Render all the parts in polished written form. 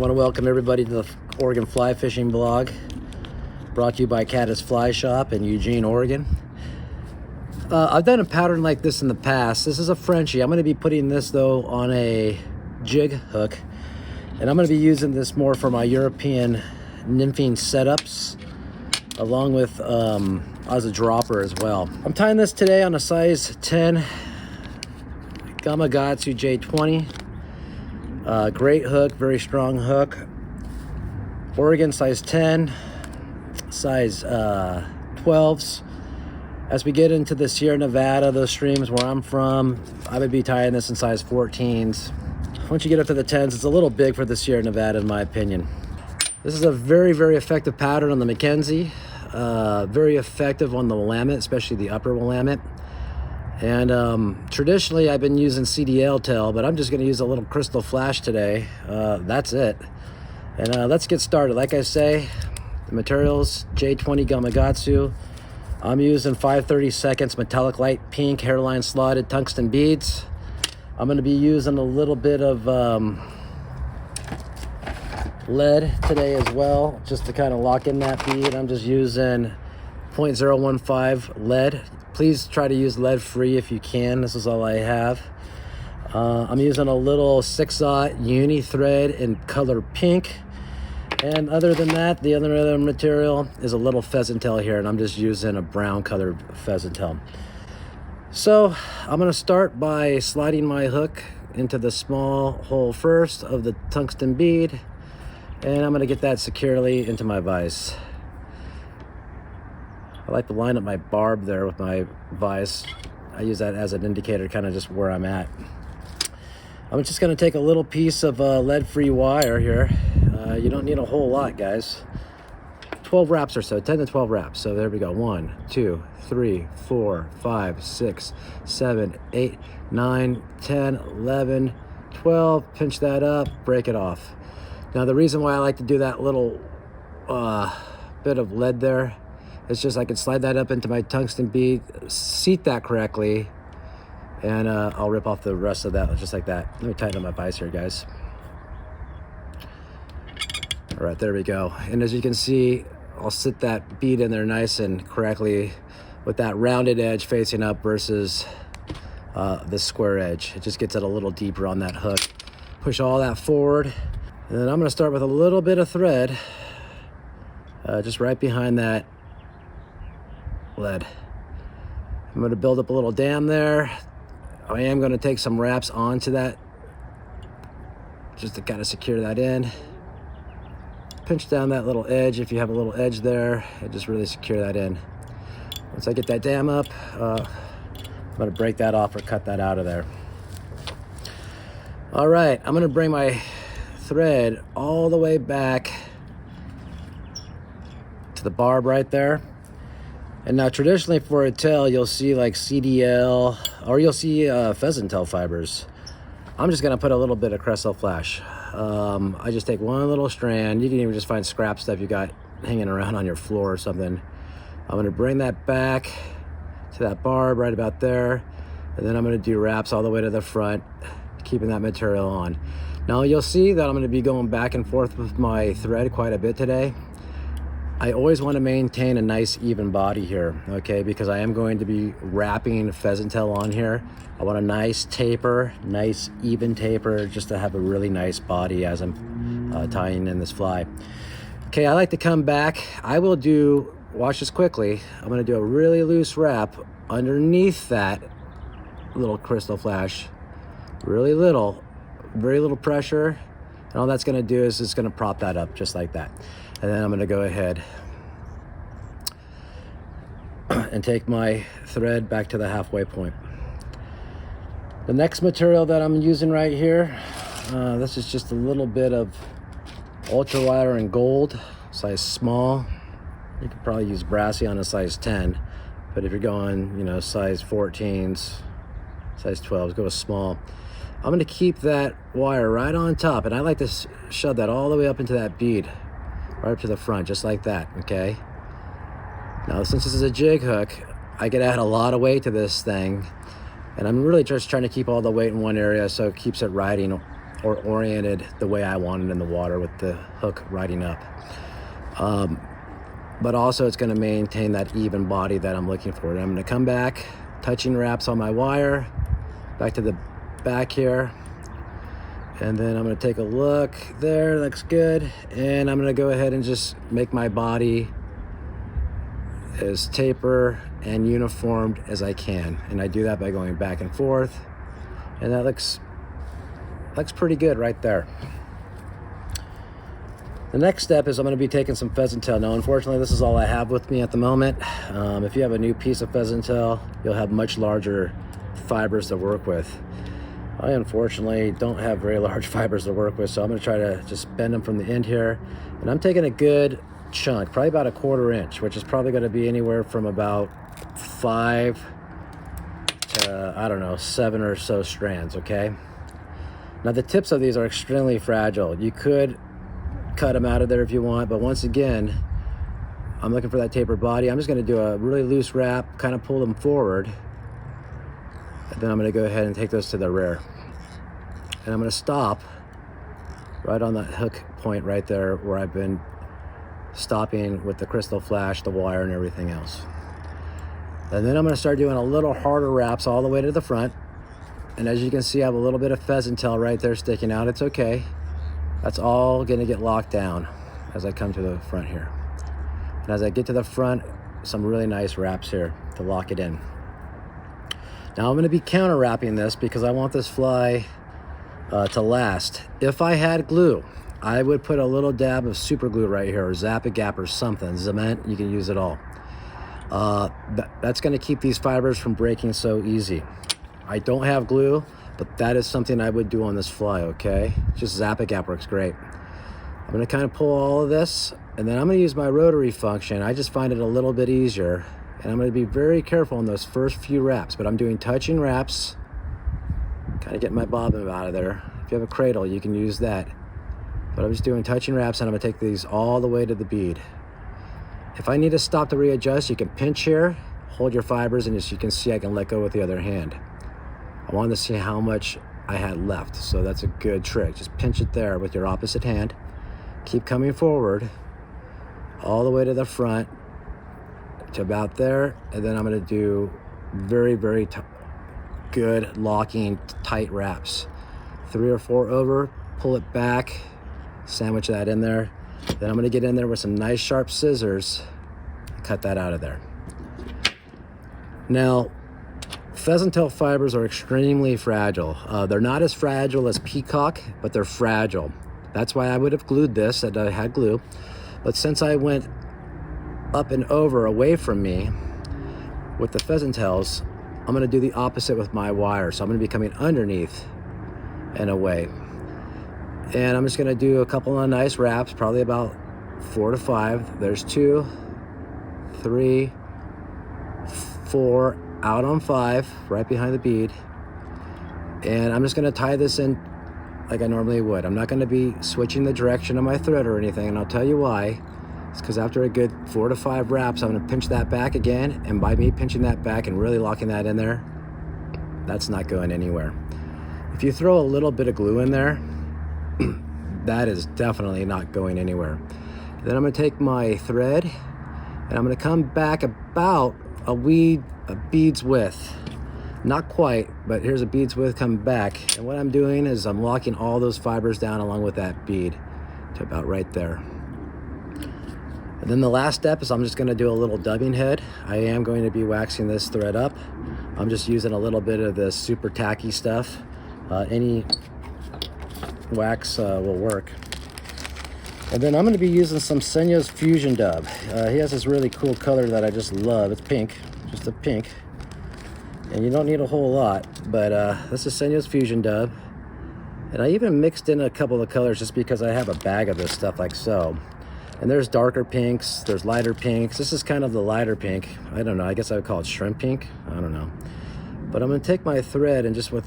want to welcome everybody to the Oregon Fly Fishing Blog, brought to you by Caddis Fly Shop in Eugene, Oregon. I've done a pattern like this in the past. This is a Frenchie. I'm going to be putting this, though, on a jig hook, and I'm going to be using this more for my European nymphing setups, along with as a dropper as well. I'm tying this today on a size 10 Gamakatsu J20. Great hook, very strong hook. Oregon size 10, size 12s. As we get into the Sierra Nevada, those streams where I'm from, I would be tying this in size 14s. Once you get up to the 10s, it's a little big for the Sierra Nevada in my opinion. This is a very, very effective pattern on the McKenzie. Very effective on the Willamette, especially the upper Willamette. And traditionally I've been using CDL tail, but I'm just going to use a little crystal flash today. That's it. And let's get started. Like I say, the materials, J20 Gamakatsu. I'm using 5/32 metallic light pink hairline slotted tungsten beads. I'm going to be using a little bit of lead today as well, just to kind of lock in that bead. I'm just using 0.015 lead. Please try to use lead free if you can. This is all I have. I'm using a little 6/0 uni thread in color pink. And other than that, the other material is a little pheasant tail here, and I'm just using a brown colored pheasant tail. So I'm gonna start by sliding my hook into the small hole first of the tungsten bead, and I'm gonna get that securely into my vise. I like to line up my barb there with my vise. I use that as an indicator, kind of just where I'm at. I'm just going to take a little piece of lead-free wire here. You don't need a whole lot, guys. 12 wraps or so, 10 to 12 wraps. So there we go. 1, 2, 3, 4, 5, 6, 7, 8, 9, 10, 11, 12. Pinch that up, break it off. Now the reason why I like to do that little bit of lead there, it's just I can slide that up into my tungsten bead, seat that correctly, and I'll rip off the rest of that just like that. Let me tighten up my vise here, guys. All right, there we go. And as you can see, I'll sit that bead in there nice and correctly with that rounded edge facing up versus the square edge. It just gets it a little deeper on that hook. Push all that forward. And then I'm gonna start with a little bit of thread, just right behind that lead. I'm going to build up a little dam there. I am going to take some wraps onto that just to kind of secure that in. Pinch down that little edge if you have a little edge there, and just really secure that in. Once I get that dam up, I'm going to break that off or cut that out of there. All right, I'm going to bring my thread all the way back to the barb right there. And now traditionally for a tail, you'll see like CDL, or you'll see pheasant tail fibers. I'm just gonna put a little bit of crystal flash. I just take one little strand. You can even just find scrap stuff you got hanging around on your floor or something. I'm gonna bring that back to that barb right about there. And then I'm gonna do wraps all the way to the front, keeping that material on. Now you'll see that I'm gonna be going back and forth with my thread quite a bit today. I always want to maintain a nice even body here, okay, because I am going to be wrapping pheasant tail on here. I want a nice taper, nice even taper, just to have a really nice body as I'm tying in this fly. Okay, I like to come back. I will do, watch this quickly, I'm going to do a really loose wrap underneath that little crystal flash. Really little, very little pressure. And all that's going to do is it's going to prop that up just like that. And then I'm going to go ahead and take my thread back to the halfway point. The next material that I'm using right here, this is just a little bit of ultrawire and gold, size small. You could probably use brassy on a size 10, but if you're going, you know, size 14s, size 12s, go with small. I'm going to keep that wire right on top, and I like to shove that all the way up into that bead, right up to the front, just like that, okay? Now, since this is a jig hook, I could add a lot of weight to this thing, and I'm really just trying to keep all the weight in one area so it keeps it riding or oriented the way I want it in the water with the hook riding up. But also it's going to maintain that even body that I'm looking for. And I'm going to come back, touching wraps on my wire, back to the back here. And then I'm going to take a look there, looks good. And I'm going to go ahead and just make my body as taper and uniformed as I can. And I do that by going back and forth. And that looks pretty good right there. The next step is I'm going to be taking some pheasant tail. Now, unfortunately, this is all I have with me at the moment. If you have a new piece of pheasant tail, you'll have much larger fibers to work with. I unfortunately don't have very large fibers to work with, so I'm going to try to just bend them from the end here. And I'm taking a good chunk, probably about 1/4 inch, which is probably going to be anywhere from about 5 to, I don't know, 7 or so strands, okay? Now, the tips of these are extremely fragile. You could cut them out of there if you want, but once again, I'm looking for that tapered body. I'm just going to do a really loose wrap, kind of pull them forward, and then I'm going to go ahead and take those to the rear. And I'm going to stop right on that hook point right there where I've been stopping with the crystal flash, the wire, and everything else. And then I'm going to start doing a little harder wraps all the way to the front. And as you can see, I have a little bit of pheasant tail right there sticking out. It's okay. That's all going to get locked down as I come to the front here. And as I get to the front, some really nice wraps here to lock it in. Now I'm going to be counter wrapping this because I want this fly to last. If I had glue, I would put a little dab of super glue right here, or Zap-A-Gap or something, cement, you can use it all. That's going to keep these fibers from breaking so easy. I don't have glue, but that is something I would do on this fly, okay? Just Zap-A-Gap works great. I'm going to kind of pull all of this, and then I'm going to use my rotary function. I just find it a little bit easier, and I'm going to be very careful on those first few wraps, but I'm doing touching wraps, kind of getting my bobbin out of there. If you have a cradle, you can use that. But I'm just doing touching wraps, and I'm going to take these all the way to the bead. If I need to stop to readjust, you can pinch here, hold your fibers, and as you can see, I can let go with the other hand. I wanted to see how much I had left, so that's a good trick. Just pinch it there with your opposite hand. Keep coming forward all the way to the front to about there, and then I'm going to do very, very good locking tight wraps. 3 or 4 over, pull it back, sandwich that in there. Then I'm going to get in there with some nice sharp scissors and cut that out of there. Now, pheasant tail fibers are extremely fragile. They're not as fragile as peacock, but they're fragile. That's why I would have glued this, that I had glue. But since I went up and over away from me with the pheasant tails, I'm going to do the opposite with my wire. So I'm going to be coming underneath and away. And I'm just going to do a couple of nice wraps, probably about 4 to 5. There's 2, 3, 4, out on 5, right behind the bead. And I'm just going to tie this in like I normally would. I'm not going to be switching the direction of my thread or anything, and I'll tell you why. It's because after a good 4 to 5 wraps, I'm going to pinch that back again, and by me pinching that back and really locking that in there, that's not going anywhere. If you throw a little bit of glue in there, that is definitely not going anywhere. Then I'm going to take my thread, and I'm going to come back about a bead's width. Not quite, but here's a bead's width coming back. And what I'm doing is I'm locking all those fibers down along with that bead to about right there. And then the last step is I'm just going to do a little dubbing head. I am going to be waxing this thread up. I'm just using a little bit of this super tacky stuff. Any wax will work. And then I'm going to be using some Senya's Fusion Dub. He has this really cool color that I just love. It's pink, just a pink. And you don't need a whole lot, but this is Senya's Fusion Dub. And I even mixed in a couple of colors just because I have a bag of this stuff like so. And there's darker pinks, there's lighter pinks. This is kind of the lighter pink. I don't know, I guess I would call it shrimp pink. I don't know. But I'm going to take my thread and just with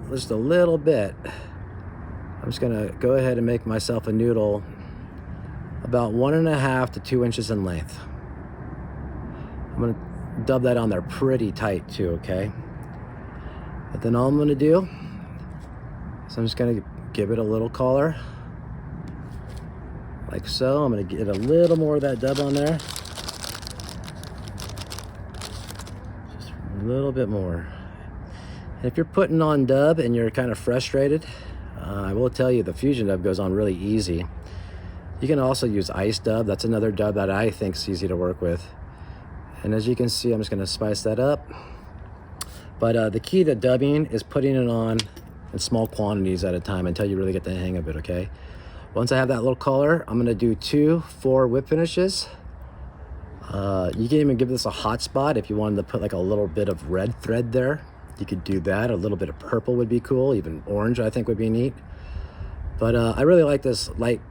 just a little bit, I'm just going to go ahead and make myself a noodle about 1.5 to 2 inches in length. I'm going to dub that on there pretty tight too, okay? And then all I'm going to do is I'm just going to give it a little color, like so. I'm gonna get a little more of that dub on there. Just a little bit more. And if you're putting on dub and you're kind of frustrated, I will tell you the fusion dub goes on really easy. You can also use ice dub. That's another dub that I think is easy to work with. And as you can see, I'm just gonna spice that up. But the key to dubbing is putting it on in small quantities at a time until you really get the hang of it, okay? Once I have that little color, I'm gonna do 2 whip finishes. You can even give this a hot spot if you wanted to put like a little bit of red thread there. You could do that. A little bit of purple would be cool. Even orange, I think, would be neat. But I really like this light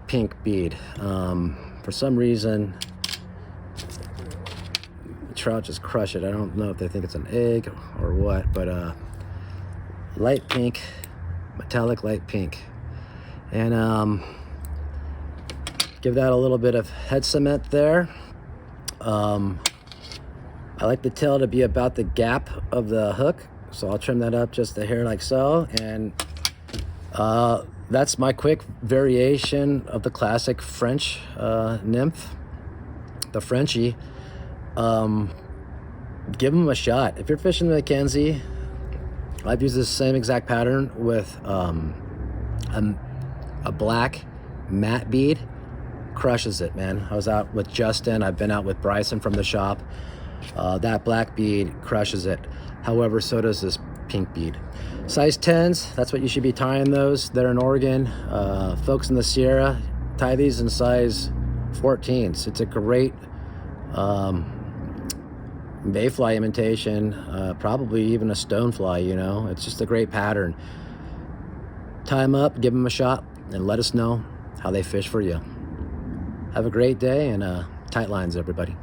pink bead. For some reason, trout just crush it. I don't know if they think it's an egg or what, but light pink, metallic light pink. And give that a little bit of head cement there. I like the tail to be about the gap of the hook, so I'll trim that up just a hair like so. And that's my quick variation of the classic French nymph, the Frenchie. Give them a shot. If you're fishing the McKenzie, I've used this same exact pattern with a black matte bead. Crushes it, man. I was out with Justin. I've been out with Bryson from the shop. That black bead crushes it. However, so does this pink bead. Size 10s, that's what you should be tying those. They're in Oregon. Folks in the Sierra, tie these in size 14s. It's a great mayfly imitation, probably even a stonefly, you know. It's just a great pattern. Tie them up, give them a shot, and let us know how they fish for you. Have a great day, and tight lines, everybody.